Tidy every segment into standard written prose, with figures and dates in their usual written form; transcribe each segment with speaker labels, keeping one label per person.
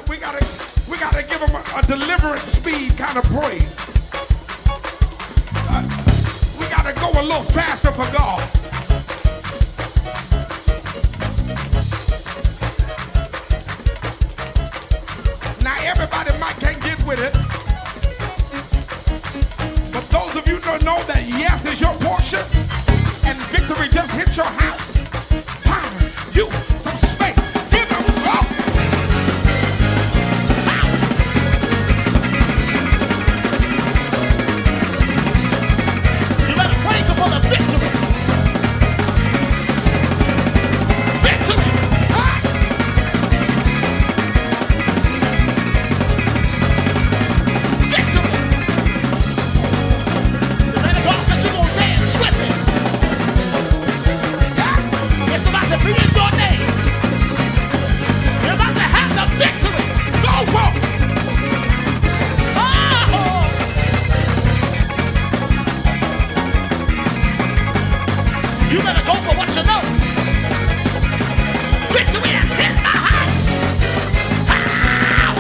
Speaker 1: we gotta give him a deliverance speed kind of praise. We gotta go a little faster for God. Now everybody can't get with it, but those of you who know that yes is your portion and victory just hit your house, find you some space. Give them up.
Speaker 2: You better praise him for the victory. Victory. Victory. The man of God said you're going to dance with it. It's about to be in your name. You're about to have the victory. Go for it. Oh! You better go for what you know. Victory has hit my house. Ow!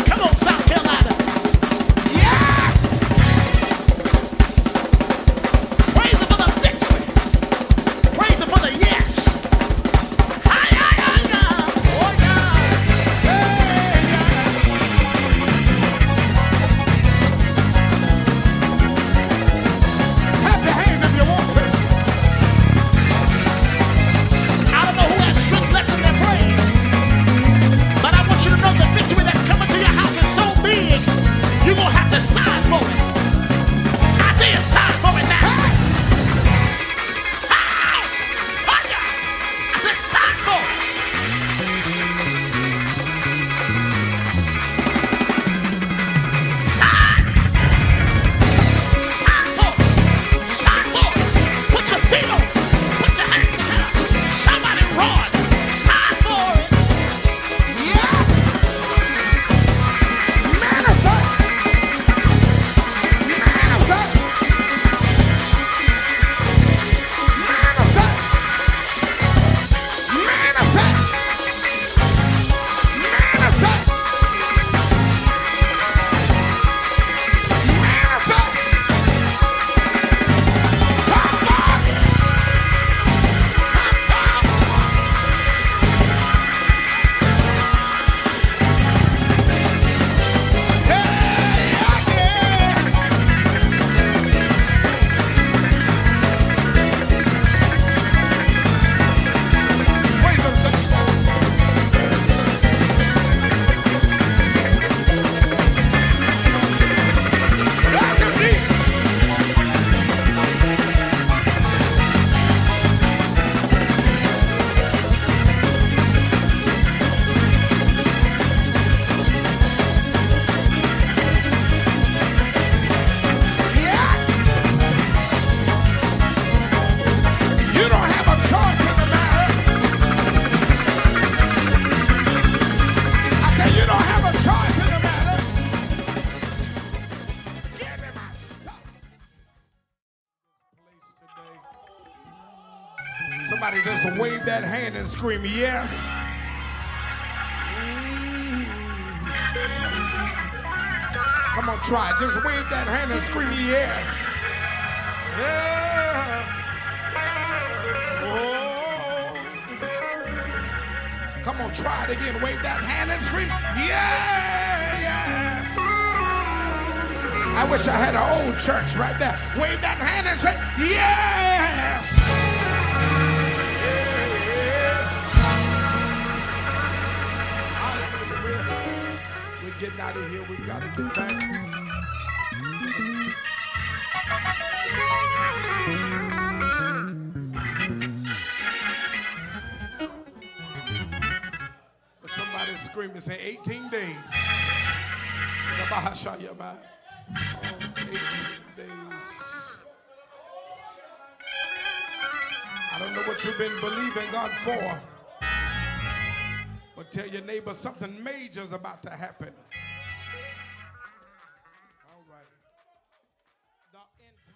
Speaker 2: Come on, South Carolina.
Speaker 1: Yes!
Speaker 2: Praise him for the victory. Praise him for the yes. Hi, hi, hi, hi. Oh, yeah.
Speaker 1: Clap your hands if you want to.
Speaker 2: I don't know who has strength left in their praise, but I want you to know the victory that's coming to your house is so big, you're going to have to sign for it. I did sign for it now. Hey! Oh, yeah. I said sign for it. Sign. Sign for it. Sign for it. Put your feet on it. Put your hands together. Somebody run. Sign for it.
Speaker 1: Yeah! Manifest! Manifest! Manifest! Manifest! Manifest! Manifest! Come on! Yes! You don't have a choice in the matter. I said you don't have a choice in the matter. Give me my stuff. Place today. Somebody just wave that hand and scream yes. Come on, try it. Just wave that hand and scream yes. Yeah. Oh. Come on, try it again. Wave that hand and scream yeah, yes. I wish I had an old church right there. Wave that hand and say yes. Hallelujah. We're getting out of here. We've got to get back. But somebody scream and say 18 days. Oh, 18 days. I don't know what you've been believing God for, but tell your neighbor something major is about to happen. All right. The entire